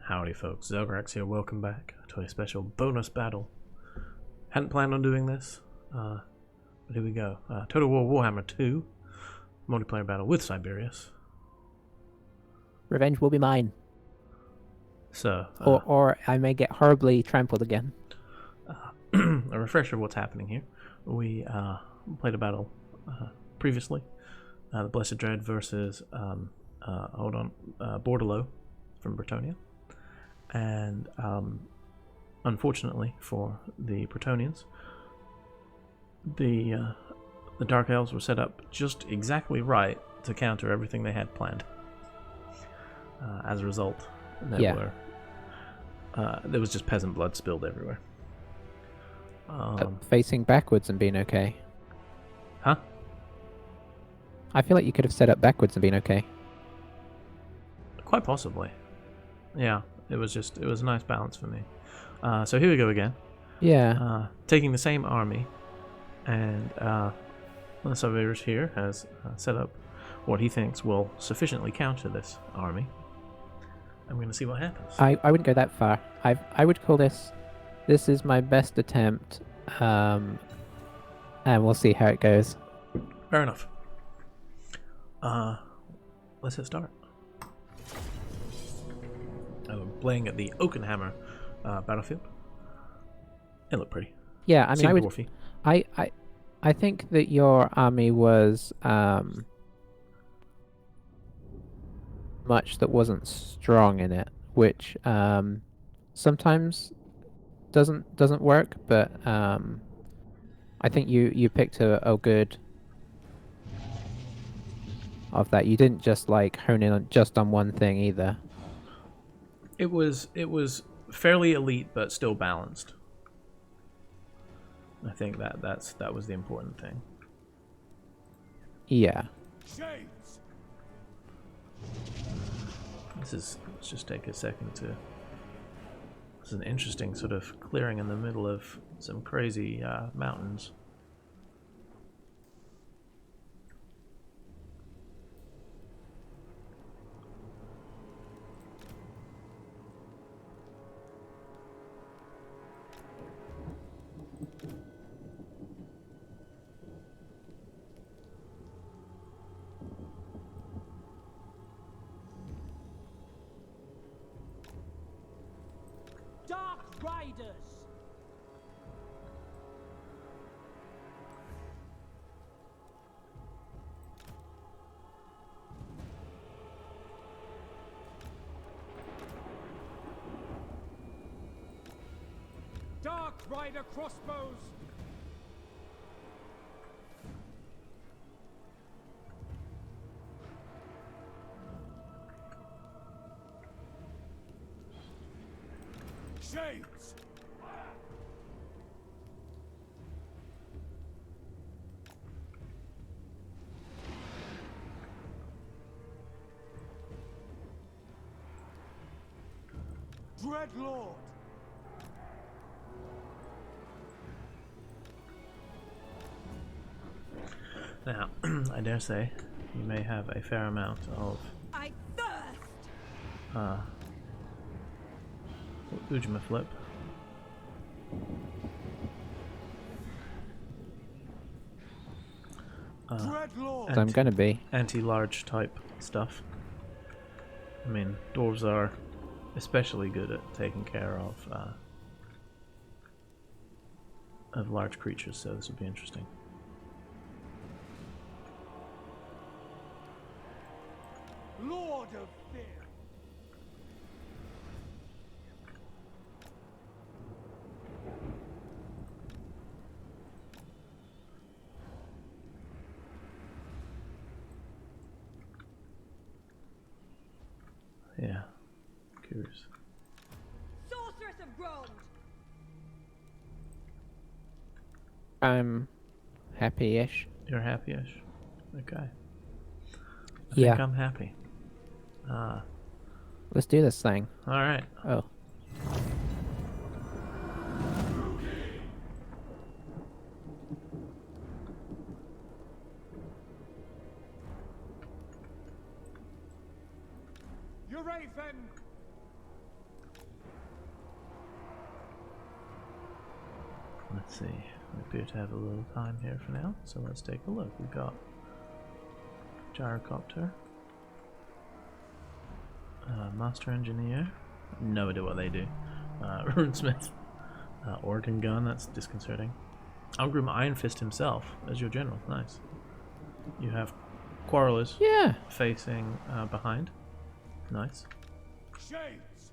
Howdy folks, Zelgrax here, welcome back to a special bonus battle. Hadn't planned on doing this, but here we go. Total War Warhammer 2, multiplayer battle with Siberius. Revenge will be mine. So, Or I may get horribly trampled again. a refresher of what's happening here. We played a battle previously, the Blessed Dread versus, Bordello from Bretonnia. And unfortunately for the Bretonians, the Dark Elves were set up just exactly to counter everything they had planned. As a result, there was just peasant blood spilled everywhere. Facing backwards and being okay. Huh? I feel like you could have set up backwards and been okay. Quite possibly. Yeah, it was a nice balance for me. So here we go again. Yeah. Taking the same army, and one of the surveyors here has set up what he thinks will sufficiently counter this army. I'm going to see what happens. I wouldn't go that far. I would call this is my best attempt, and we'll see how it goes. Fair enough. Let's hit start. I'm playing at the Oakenhammer battlefield. It looked pretty. Yeah, I mean, Seemed dwarfy. I think that your army was much that wasn't strong in it, which sometimes doesn't work, but I think you picked a good of that. You didn't just like hone in on one thing either. It was fairly elite, but still balanced. I think that was the important thing. Yeah. Let's just take a second to. This is an interesting sort of clearing in the middle of some crazy mountains. Dark Riders! Dark Rider crossbows! Shades! Dreadlord! Now, I dare say, you may have a fair amount of I thirst! Ujima flip. Dreadlord! I'm gonna be. Anti-large type stuff. I mean, dwarves are especially good at taking care of large creatures, so this would be interesting. Lord of Fear! Yeah, curious. Sorceress of Ground! I'm happy-ish. You're happy-ish? Okay. I Yeah. think I'm happy. Let's do this thing. Alright. Oh. Raven! Let's see. We appear to have a little time here for now, so let's take a look. We've got gyrocopter, master engineer. No idea what they do. Runesmith, organ gun. That's disconcerting. Algrim Iron Fist himself as your general. Nice. You have Quarrelers. Yeah. Facing behind. Nice. Shades.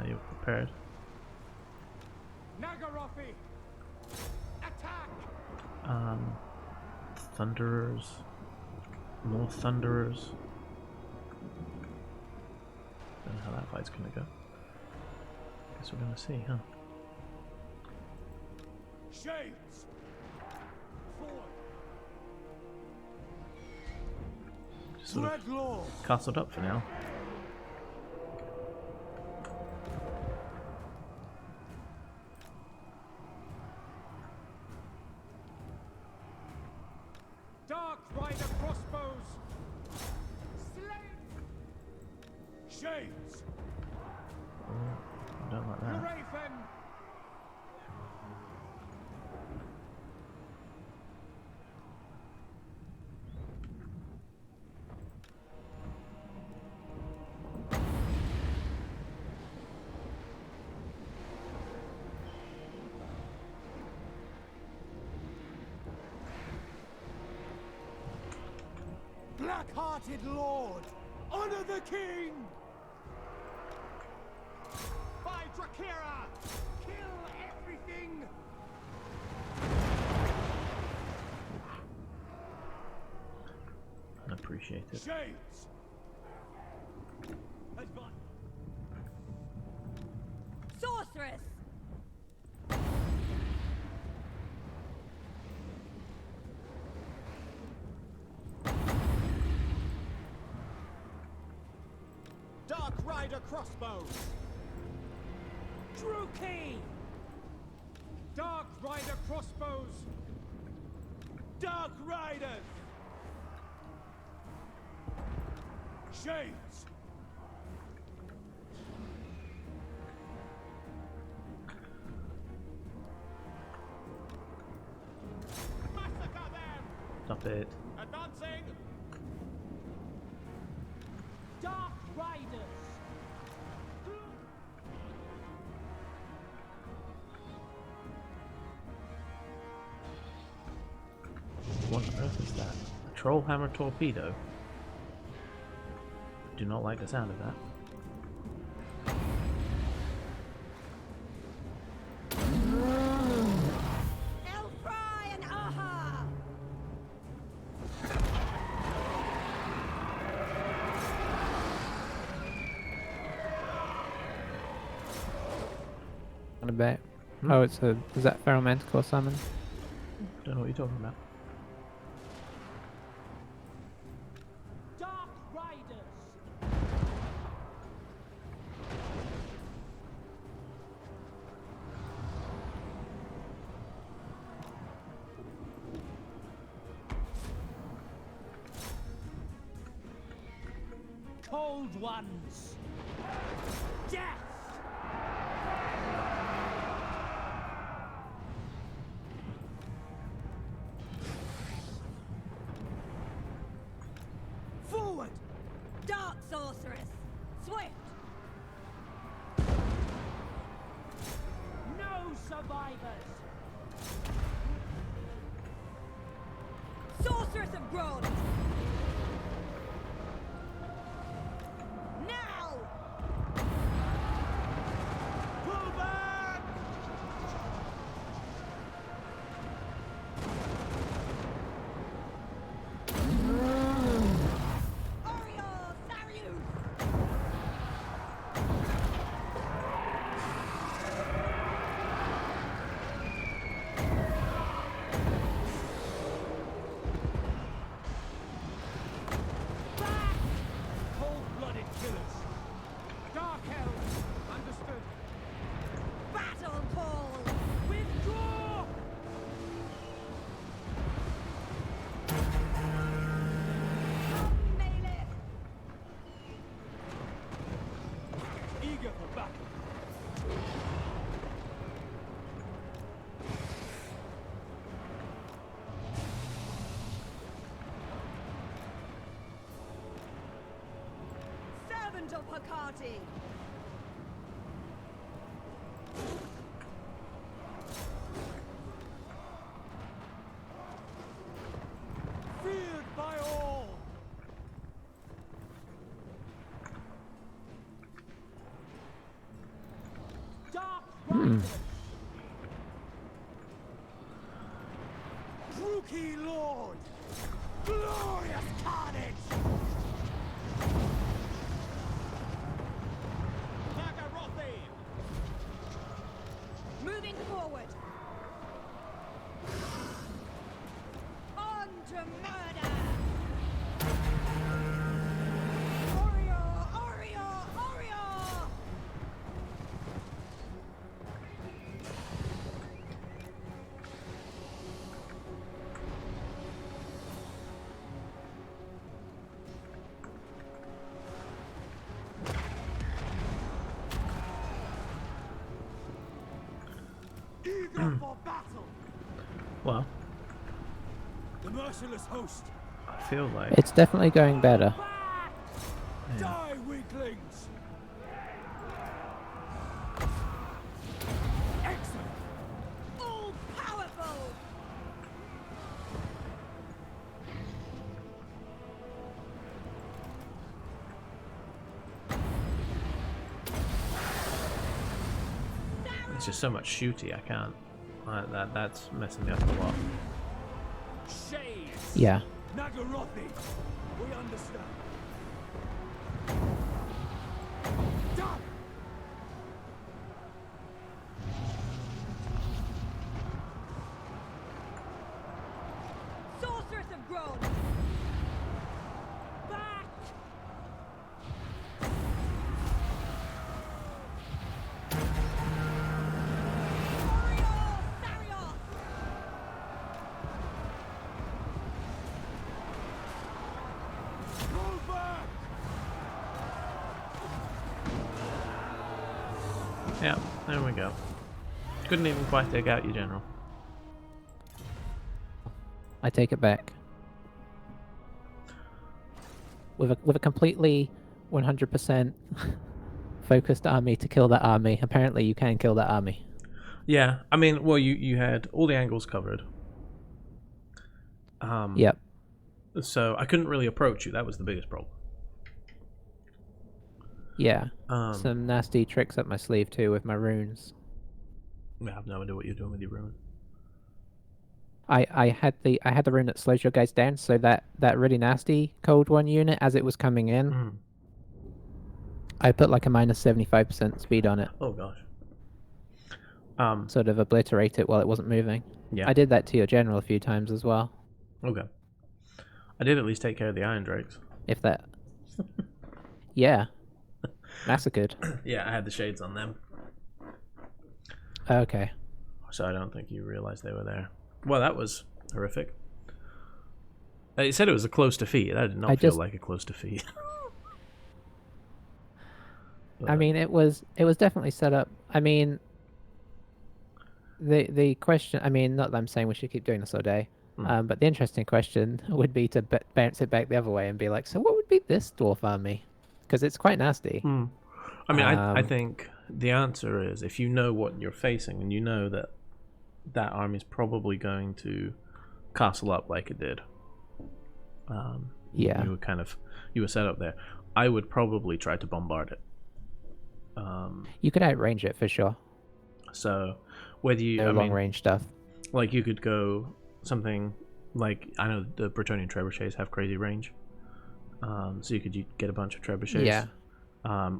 You're prepared. Nagarofi. Attack. Thunderers. More Thunderers. Don't know how that fight's gonna go. Guess we're gonna see, huh? Shades. Forward. Just sort of Dreadlord. castled up for now. Dark Rider crossbows. Slain. Shades. I don't like that. Raven. Black-hearted lord, honor the king! By Drakira, kill everything! Unappreciated. Shades! Sorceress! Dark Rider crossbows! Druki! Dark Rider crossbows! Dark Riders! Shades! Massacre them! Stop it. Advancing! Dark Riders! What on earth is that? A Trollhammer torpedo? Do not like the sound of that. Elfry and Aha! On a bet. Oh, is that Feral Manticore summon? Don't know what you're talking about. Dark Riders! Cold Ones! Death! Forward! Dark Sorceress! Swift! No survivors! Sorceress of Bronze! Now! Pull back! Oriole Sarius! band of Hecate! Feared by all! Dark Riders! Rookie Lord! Glorious carnage! Nagarothi! Moving forward! On to murder! Oreo! Oreo! Oreo! Eager for battle! Well, The merciless host! I feel like It's definitely going better. Back! Die, weaklings! Excellent! All powerful! it's just so much shooty. I can't. That's messing me up a lot. Shades! Yeah. Nagarothi! We understand. Done! Sorceress have grown! Back! Oreo! Sarios! Go back! Yeah, there we go. Couldn't even quite take out your general. I take it back. With a completely 100% focused army to kill that army. Apparently, you can kill that army. Yeah, I mean, well, you had all the angles covered. Yep. So I couldn't really approach you. That was the biggest problem. Yeah. Um, Some nasty tricks up my sleeve too with my runes. I have no idea what you're doing with your rune. I had the rune that slows your guys down, so that really nasty cold one unit as it was coming in, Mm. I put like a minus 75% speed on it, Oh gosh. sort of obliterate it while it wasn't moving. Yeah. I did that to your general a few times as well. Okay. I did at least take care of the Iron Drakes. If that, yeah, massacred. Yeah, I had the shades on them, Okay. so I don't think you realized they were there. Well, that was horrific. It said it was a close defeat. That did not feel like a close defeat. I mean, it was definitely set up. I mean, the question. I mean, not that I'm saying we should keep doing this all day, but the interesting question would be to bounce it back the other way and be like, so what would be this dwarf army? Because it's quite nasty. I mean, I think the answer is if you know what you're facing and you know that that army's probably going to castle up like it did. Yeah. You were set up there. I would probably try to bombard it. You could outrange it for sure. So whether you No long range stuff. like you could go something like, I know the Bretonnian trebuchets have crazy range. So you could get a bunch of trebuchets. Yeah.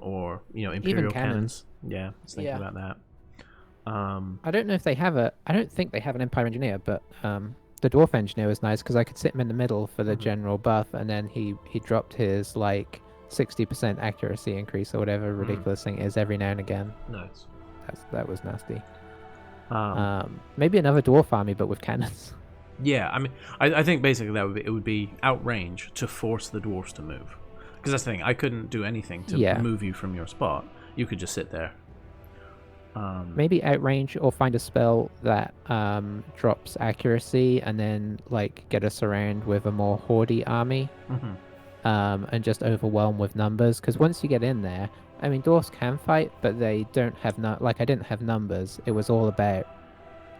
Or Imperial Even cannons. Yeah, I was thinking about that. I don't know if they have I don't think they have an Empire Engineer, but the Dwarf Engineer was nice because I could sit him in the middle for the general buff, and then he dropped his like 60% accuracy increase or whatever ridiculous thing is every now and again. Nice. That was nasty. Maybe another Dwarf army, but with cannons. Yeah, I mean, I think basically it would be outrange to force the dwarves to move. Because that's the thing, I couldn't do anything to move you from your spot. You could just sit there. Maybe outrange or find a spell that drops accuracy and then like get us around with a more hoardy army. and just overwhelm with numbers. Because once you get in there, I mean, dwarves can fight, but they don't have like I didn't have numbers. It was all about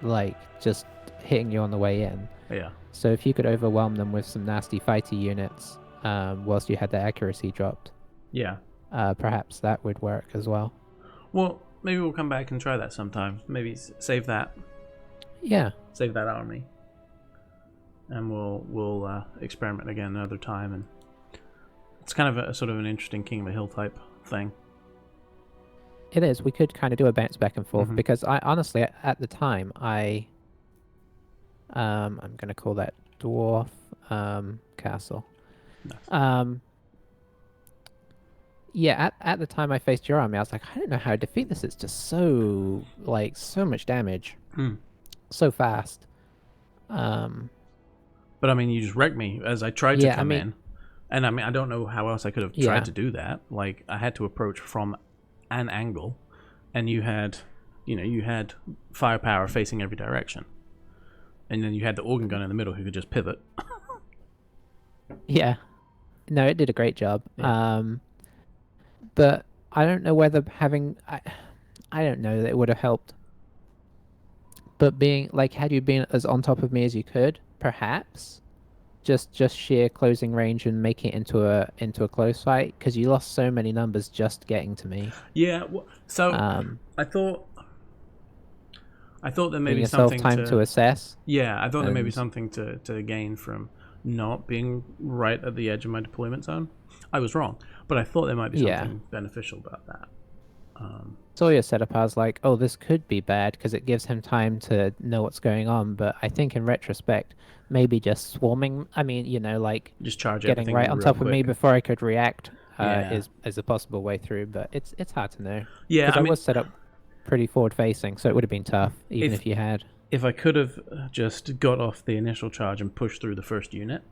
like just hitting you on the way in. Yeah. So if you could overwhelm them with some nasty fighty units, whilst you had their accuracy dropped, Yeah. perhaps that would work as well. Well, maybe we'll come back and try that sometime. Maybe save that. Yeah. Save that army. And we'll experiment again another time. And it's kind of a sort of an interesting King of the Hill type thing. It is. We could kind of do a bounce back and forth because I honestly, at the time, I'm going to call that dwarf castle. Nice. Yeah, at the time I faced your army, I was like, I don't know how to defeat this. It's just so much damage, so fast. But I mean, you just wrecked me as I tried to come in, and I mean, I don't know how else I could have tried to do that. Like, I had to approach from an angle, and you had firepower facing every direction, and then you had the organ gun in the middle who could just pivot. Yeah, no, it did a great job. Yeah. But I don't know whether having I don't know that it would have helped. But being like, had you been as on top of me as you could, perhaps, just sheer closing range and making it into a close fight, because you lost so many numbers just getting to me. Yeah. So I thought there may be something time to assess. Yeah, I thought there may be something to gain from not being right at the edge of my deployment zone. I was wrong, but I thought there might be something beneficial about that. So your setup, I was like, oh, this could be bad because it gives him time to know what's going on. But I think in retrospect, maybe just swarming, I mean, like just charge getting right on top of me before I could react is a possible way through. But it's hard to know. Yeah, because I was set up pretty forward facing, so it would have been tough even if you had. If I could have just got off the initial charge and pushed through the first unit,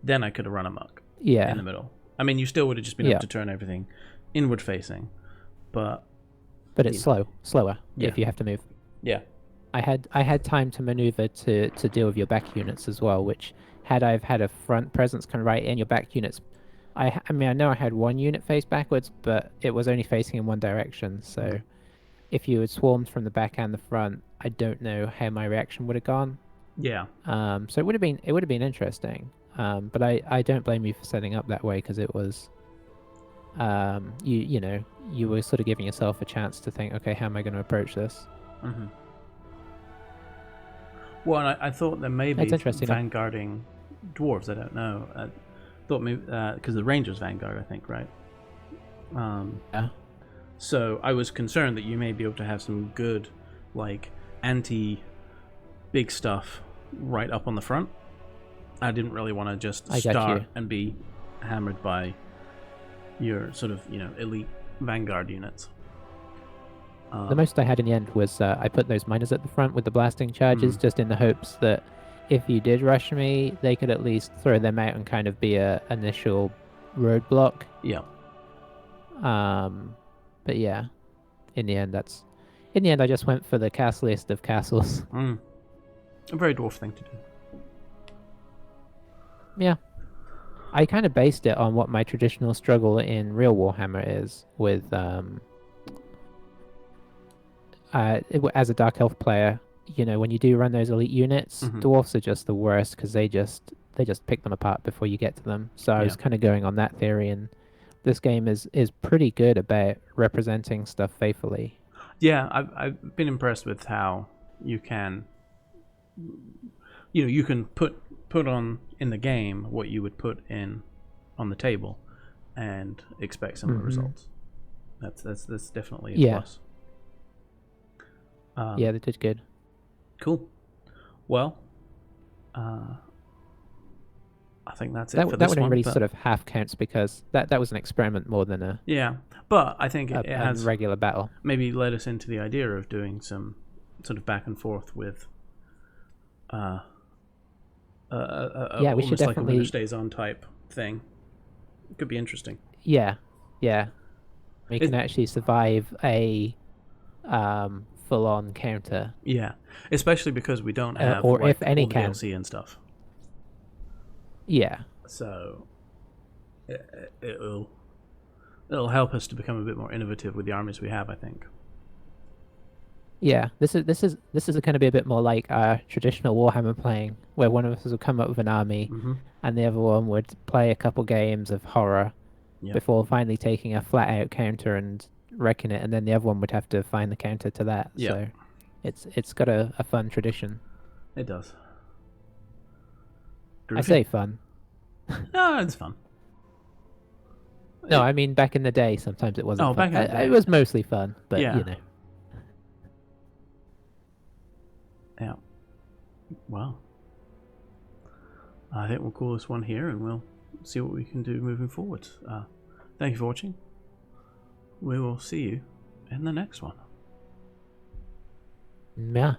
then I could have run amok in the middle. I mean, you still would have just been able to turn everything inward facing, but it's slower if you have to move. Yeah. I had time to maneuver to deal with your back units as well, which had I've had a front presence come right in, your back units, I mean, I know I had one unit face backwards, but it was only facing in one direction, so if you had swarmed from the back and the front, I don't know how my reaction would have gone. Yeah. So it would have been interesting. But I don't blame you for setting up that way, because it was you were sort of giving yourself a chance to think, okay, how am I going to approach this? Mm-hmm. Well, I thought there may be vanguarding dwarves. I don't know. I thought maybe because the Rangers vanguard, I think, right? Yeah. So I was concerned that you may be able to have some good, like, anti-big stuff right up on the front. I didn't really want to just start and be hammered by your sort of, elite vanguard units. The most I had in the end was I put those miners at the front with the blasting charges, just in the hopes that if you did rush me, they could at least throw them out and kind of be a initial roadblock. Yeah. But yeah, in the end, I just went for the castliest of castles. A very dwarf thing to do. Yeah. I kind of based it on what my traditional struggle in real Warhammer is with as a Dark Elf player. When you do run those elite units, dwarfs are just the worst because they just pick them apart before you get to them. So I was kind of going on that theory, and this game is pretty good about representing stuff faithfully. Yeah, I've been impressed with how you can you can put on in the game what you would put in on the table and expect similar results. That's definitely a plus. Yeah, they did good. Cool. Well, I think that's it for that this one. That one. really sort of half counts because that was an experiment more than a but I think it has a regular battle. Maybe led us into the idea of doing some sort of back and forth with we should definitely, like a winner stays on type thing. It could be interesting. Yeah. We can actually survive a full-on counter. Yeah, especially because we don't have if any all the DLC and stuff. Yeah. So it'll help us to become a bit more innovative with the armies we have, I think. Yeah, this is going to be a bit more like traditional Warhammer playing, where one of us will come up with an army, and the other one would play a couple games of horror before finally taking a flat out counter and wrecking it, and then the other one would have to find the counter to that. So it's got a fun tradition. It does. I say fun. No, it's fun. No, I mean back in the day, sometimes it wasn't. Oh, fun. back in the day. It was mostly fun, but Yeah. you know. Yeah. Well, I think we'll call this one here, and we'll see what we can do moving forward. Thank you for watching. We will see you in the next one. Yeah.